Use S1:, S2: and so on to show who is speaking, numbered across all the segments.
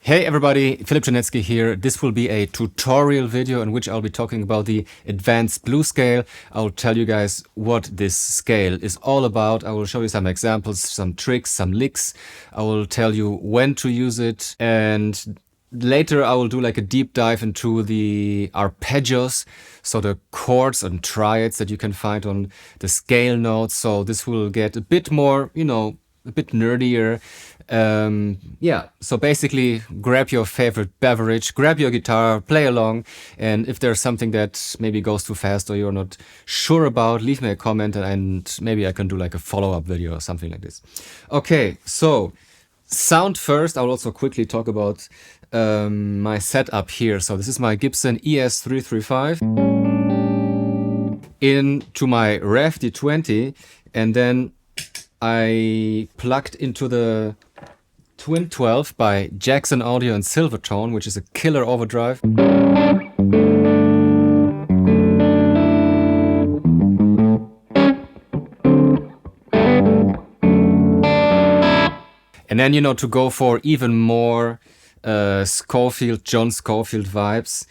S1: Hey everybody, Philip Janetsky here. This will be a tutorial video in which I'll be talking about the advanced blues scale. I'll tell you guys what this scale is all about. I will show you some examples, some tricks, some licks. I will tell you when to use it, and later I will do like a deep dive into the arpeggios, so the chords and triads that you can find on the scale notes. So this will get a bit more, a bit nerdier. So basically grab your favorite beverage, grab your guitar, play along, and if there's something that maybe goes too fast or you're not sure about, leave me a comment and maybe I can do like a follow-up video or something like this. Okay, so sound first. I'll also quickly talk about my setup here. So this is my Gibson ES335 into my Rev D20, and then I plugged into the Twin 12 by Jackson Audio and Silvertone, which is a killer overdrive. And then, to go for even more John Scofield vibes,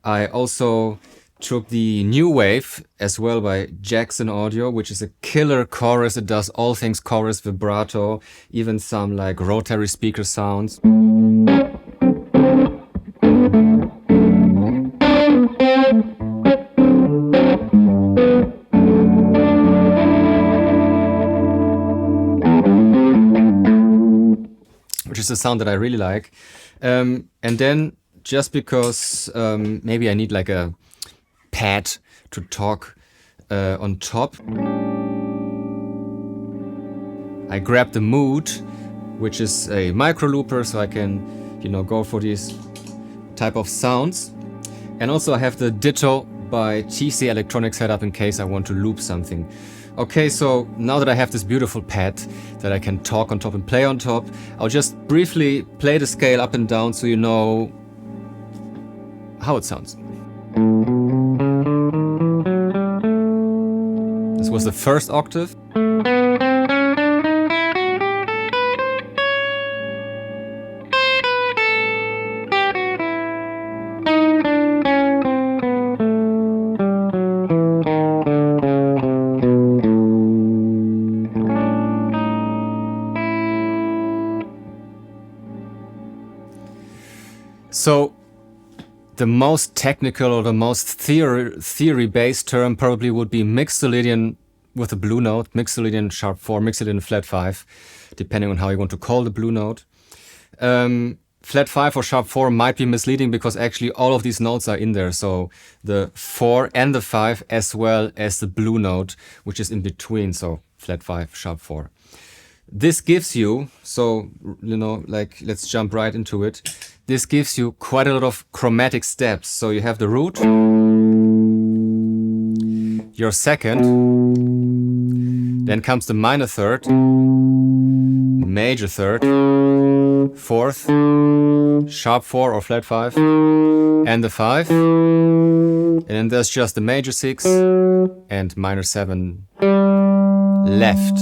S1: I also took the New Wave as well by Jackson Audio, which is a killer chorus. It does all things chorus, vibrato, even some like rotary speaker sounds. Which is a sound that I really like. And then just because maybe I need like a pad to talk on top, I grabbed the Mood, which is a micro looper, so I can go for these type of sounds. And also I have the Ditto by TC Electronics set up in case I want to loop something. Okay, so now that I have this beautiful pad that I can talk on top and play on top, I'll just briefly play the scale up and down so you know how it sounds. This was the first octave. So the most technical or the most theory-based term probably would be Mixolydian with a Bluenote, Mixolydian sharp 4, Mixolydian flat 5, depending on how you want to call the Bluenote. Flat 5 or sharp 4 might be misleading because actually all of these notes are in there. So the 4 and the 5 as well as the Bluenote, which is in between. So flat 5, sharp 4. This gives you, so, you know, like, let's jump right into it. This gives you quite a lot of chromatic steps. So you have the root, your second, then comes the minor third, major third, fourth, sharp 4 or flat 5, and the 5. And then there's just the major 6 and minor 7 left.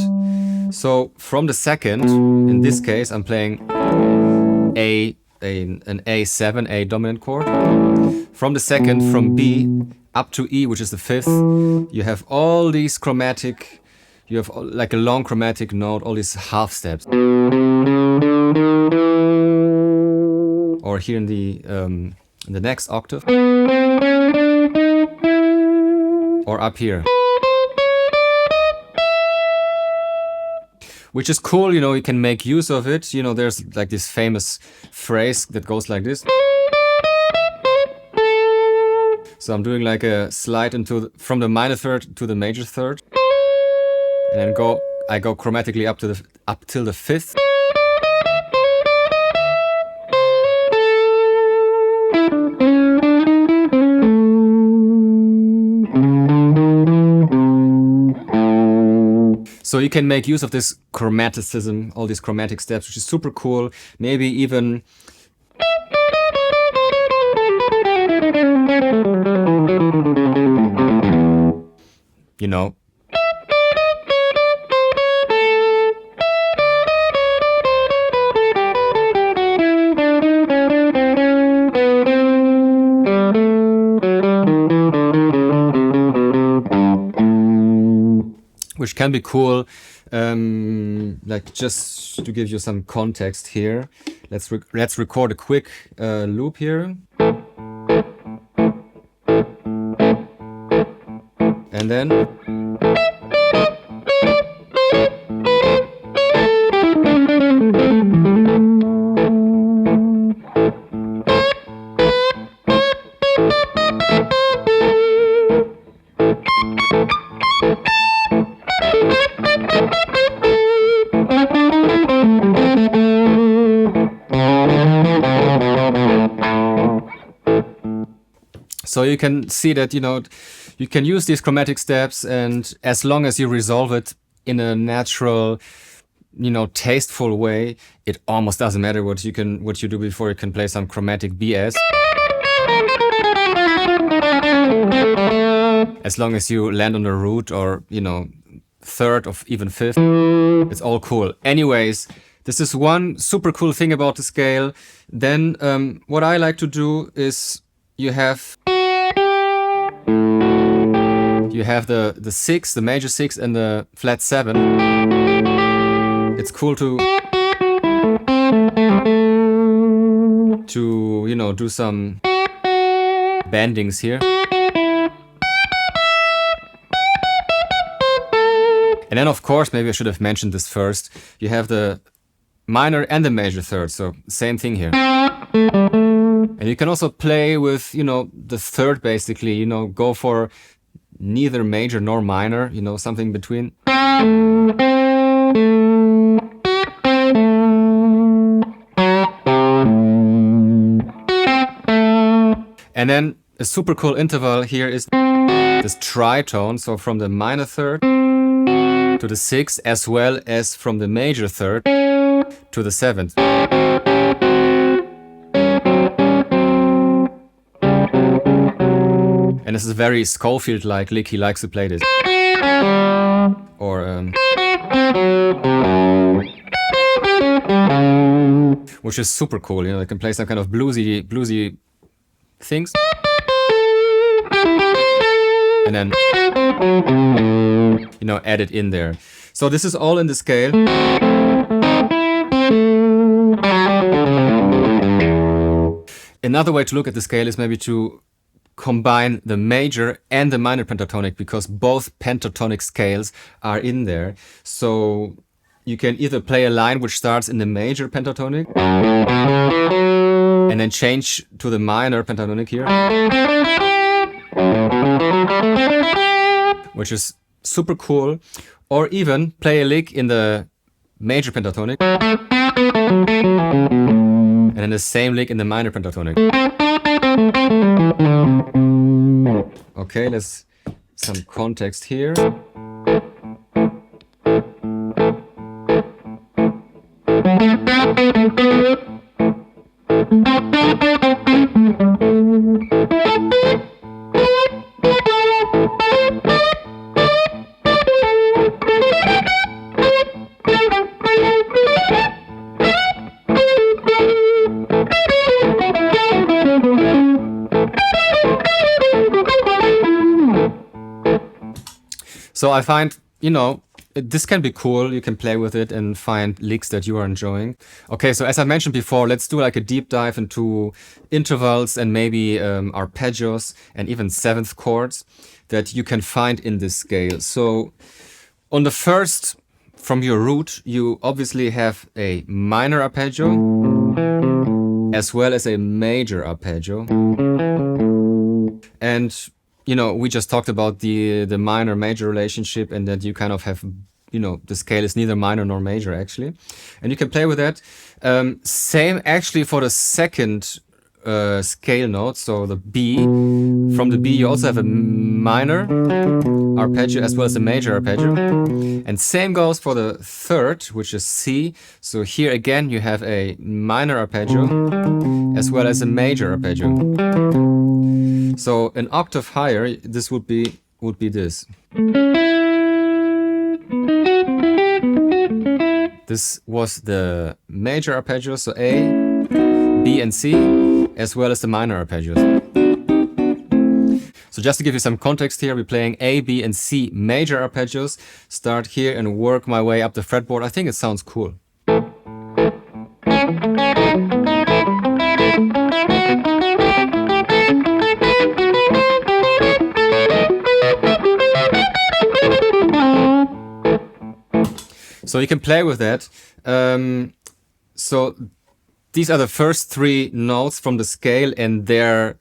S1: So from the second, in this case, I'm playing an A7, A dominant chord. From the second, from B up to E, which is the 5th, you have all these chromatic, you have like a long chromatic note, all these half steps. Or here in the next octave. Or up here. Which is cool, you know, you can make use of it. You know, there's like this famous phrase that goes like this. So I'm doing like a slide into from the minor third to the major third. And then I go chromatically up till the 5th. So you can make use of this chromaticism, all these chromatic steps, which is super cool. Maybe even you know. Which can be cool, like just to give you some context here. Let's record a quick loop here. And then so you can see that, you know, you can use these chromatic steps, and as long as you resolve it in a natural, you know, tasteful way, it almost doesn't matter what you do before. You can play some chromatic BS. As long as you land on the root or, you know, third or even 5th, it's all cool. Anyways, this is one super cool thing about the scale. Then what I like to do is you have the 6, the major 6 and the flat 7. It's cool to you know, do some bendings here. And then of course, maybe I should have mentioned this first, you have the minor and the major third, so same thing here. And you can also play with, you know, the third basically, you know, go for neither major nor minor, you know, something between. And then a super cool interval here is this tritone, so from the minor third to the 6th, as well as from the major third to the 7th. And this is very Schofield-like lick, he likes to play this. Or which is super cool, you know, I can play some kind of bluesy things. And then, you know, add it in there. So this is all in the scale. Another way to look at the scale is maybe to combine the major and the minor pentatonic, because both pentatonic scales are in there. So you can either play a line which starts in the major pentatonic and then change to the minor pentatonic here, which is super cool. Or even play a lick in the major pentatonic, and then the same lick in the minor pentatonic. Okay, let's some context here. So I find, you know, this can be cool. You can play with it and find licks that you are enjoying. Okay, so as I mentioned before, let's do like a deep dive into intervals and maybe arpeggios and even seventh chords that you can find in this scale. So on the first, from your root, you obviously have a minor arpeggio as well as a major arpeggio. And you know, we just talked about the minor-major relationship, and that you kind of have, you know, the scale is neither minor nor major actually, and you can play with that. Same actually for the second scale note, so the B. From the B you also have a minor arpeggio as well as a major arpeggio, and same goes for the third, which is C. So here again you have a minor arpeggio as well as a major arpeggio. So an octave higher, this would be this. This was the major arpeggio, so A, B and C, as well as the minor arpeggios. So just to give you some context here, we're playing A, B and C major arpeggios. Start here and work my way up the fretboard. I think it sounds cool. So you can play with that. So these are the first three notes from the scale, and the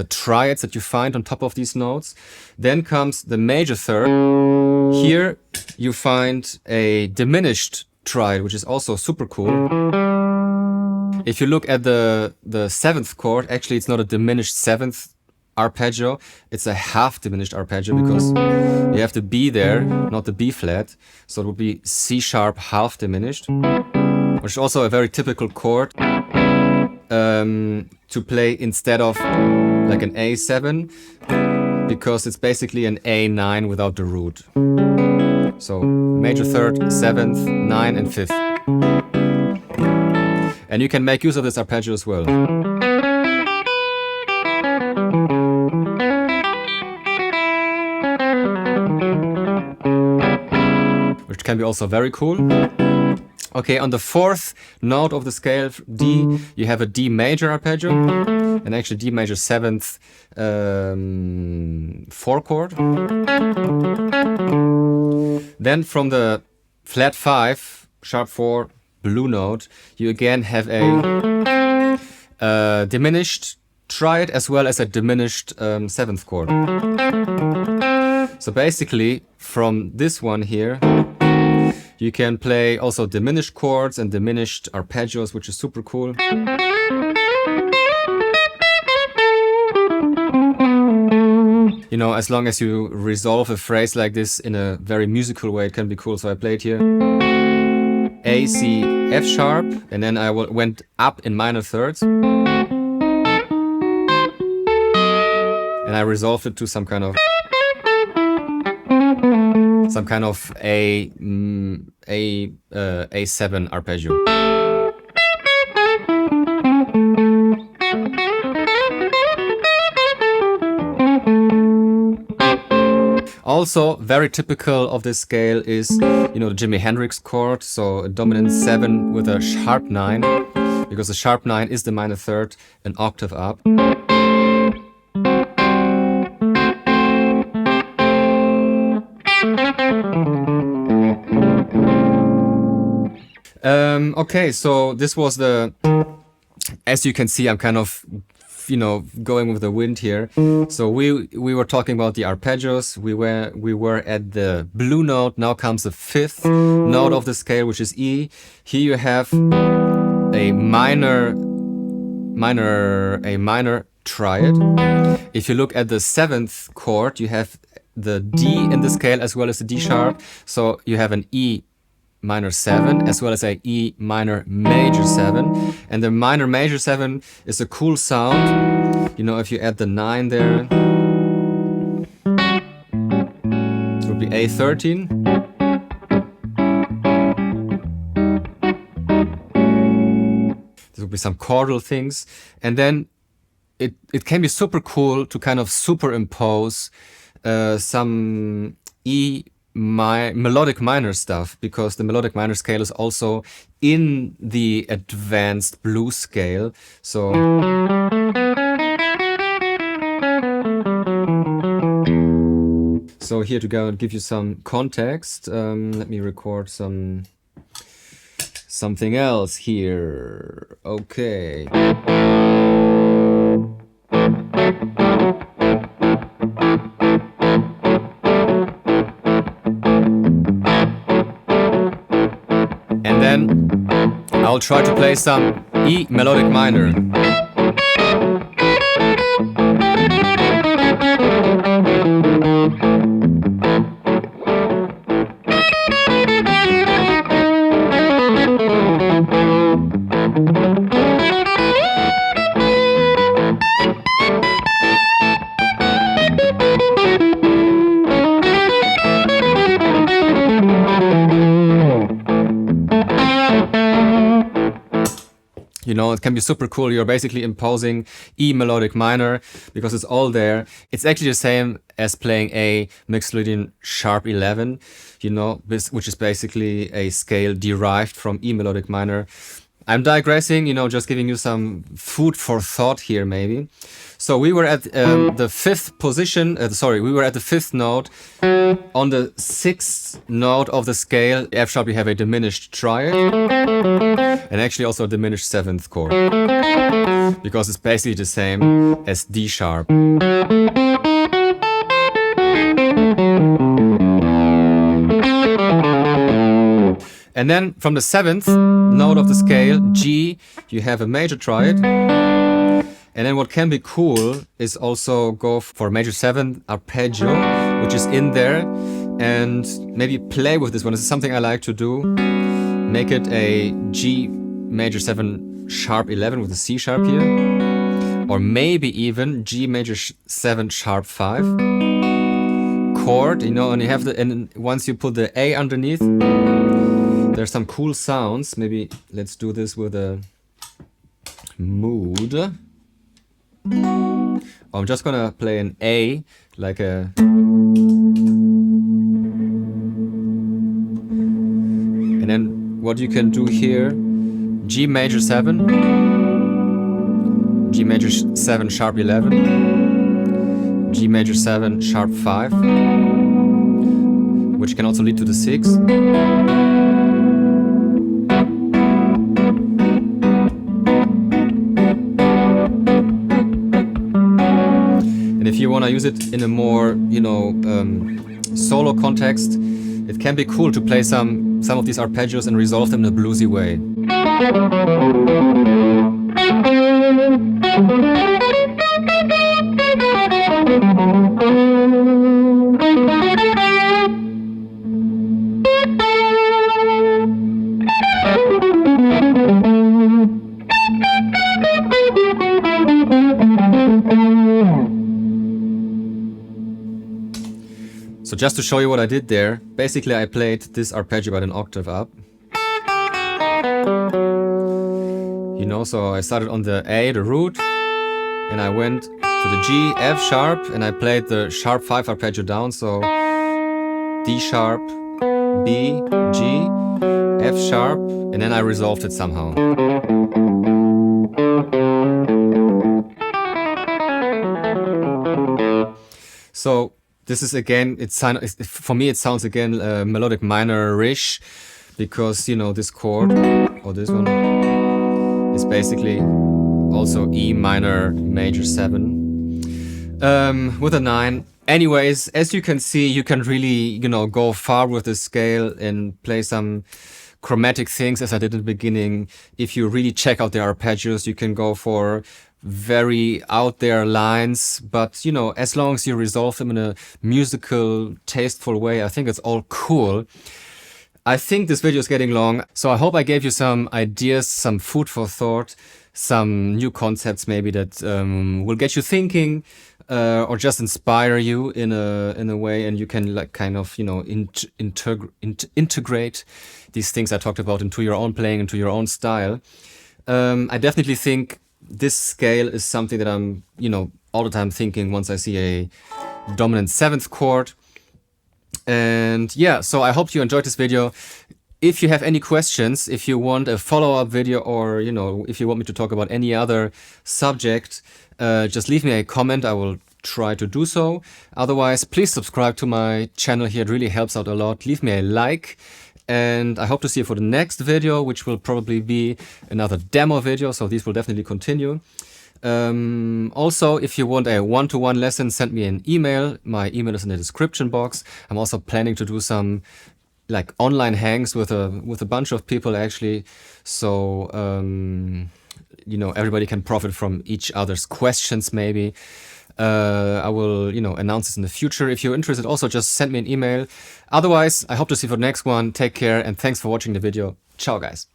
S1: triads that you find on top of these notes. Then comes the major third. Here you find a diminished triad, which is also super cool. If you look at the seventh chord, actually it's not a diminished seventh arpeggio, it's a half-diminished arpeggio, because you have the B there, not the B flat. So it would be C sharp half-diminished, which is also a very typical chord to play instead of like an A7, because it's basically an A9 without the root. So major third, seventh, 9 and 5th. And you can make use of this arpeggio as well. Which can be also very cool. Okay, on the fourth note of the scale, D, you have a D major arpeggio, and actually D major seventh 4 chord. Then from the flat 5, sharp 4, blue note, you again have a diminished triad as well as a diminished 7th chord. So basically, from this one here, you can play also diminished chords and diminished arpeggios, which is super cool. You know, as long as you resolve a phrase like this in a very musical way, it can be cool. So I played here A, C, F sharp, and then I went up in minor thirds. And I resolved it to some kind of A7 arpeggio. Also, very typical of this scale is, you know, the Jimi Hendrix chord, so a dominant 7 with a sharp 9, because the sharp 9 is the minor third, an octave up. Okay, so this was the, as you can see, I'm kind of, you know, going with the wind here. So we were talking about the arpeggios. We were at the blue note. Now comes the fifth note of the scale, which is E. Here you have a minor triad. If you look at the seventh chord, you have the D in the scale as well as the D sharp. So you have an E minor 7 as well as a E minor major 7. And the minor major 7 is a cool sound. You know, if you add the 9 there, it would be A13. There would be some chordal things. And then it can be super cool to kind of superimpose some melodic minor stuff, because the melodic minor scale is also in the advanced blues scale. So here to go and give you some context, let me record something else here. Okay. And then I'll try to play some E melodic minor. You know, it can be super cool. You're basically imposing E melodic minor because it's all there. It's actually the same as playing a Mixolydian sharp 11, you know, which is basically a scale derived from E melodic minor. I'm digressing, you know, just giving you some food for thought here maybe. So we were at the fifth position, we were at the fifth note. On the sixth note of the scale, F sharp, we have a diminished triad. And actually also a diminished seventh chord. Because it's basically the same as D sharp. And then from the seventh note of the scale, G, you have a major triad. And then what can be cool is also go for major 7 arpeggio, which is in there, and maybe play with this one. This is something I like to do. Make it a G major 7 sharp 11 with a C sharp here. Or maybe even G major 7 sharp 5 chord, you know, and you have and once you put the A underneath, there's some cool sounds. Maybe let's do this with a mood. I'm just gonna play an A, like a... And then what you can do here, G major 7, G major 7 sharp 11, G major 7 sharp 5, which can also lead to the 6. If you want to use it in a more, you know, solo context, it can be cool to play some of these arpeggios and resolve them in a bluesy way. So just to show you what I did there, basically I played this arpeggio about an octave up. You know, so I started on the A, the root, and I went to the G, F sharp, and I played the sharp 5 arpeggio down, so D sharp, B, G, F sharp, and then I resolved it somehow. So this is again, for me it sounds again melodic minor-ish, because, you know, this chord, or this one, is basically also E minor major 7 with a 9. Anyways, as you can see, you can really, you know, go far with this scale and play some chromatic things as I did in the beginning. If you really check out the arpeggios, you can go for very out there lines, but you know, as long as you resolve them in a musical, tasteful way, I think it's all cool. I think this video is getting long, so I hope I gave you some ideas, some food for thought, some new concepts maybe that will get you thinking or just inspire you in a way, and you can like kind of, you know, integrate these things I talked about into your own playing, into your own style. I definitely think this scale is something that I'm, you know, all the time thinking once I see a dominant 7th chord. And yeah, so I hope you enjoyed this video. If you have any questions, if you want a follow-up video, or you know, if you want me to talk about any other subject, just leave me a comment. I will try to do so. Otherwise, please subscribe to my channel here. It really helps out a lot. Leave me a like. And I hope to see you for the next video, which will probably be another demo video. So these will definitely continue. Also, if you want a one-to-one lesson, send me an email. My email is in the description box. I'm also planning to do some like online hangs with a bunch of people actually. So, you know, everybody can profit from each other's questions maybe. I will, you know, announce this in the future. If you're interested, also just send me an email. Otherwise, I hope to see you for the next one. Take care and thanks for watching the video. Ciao, guys.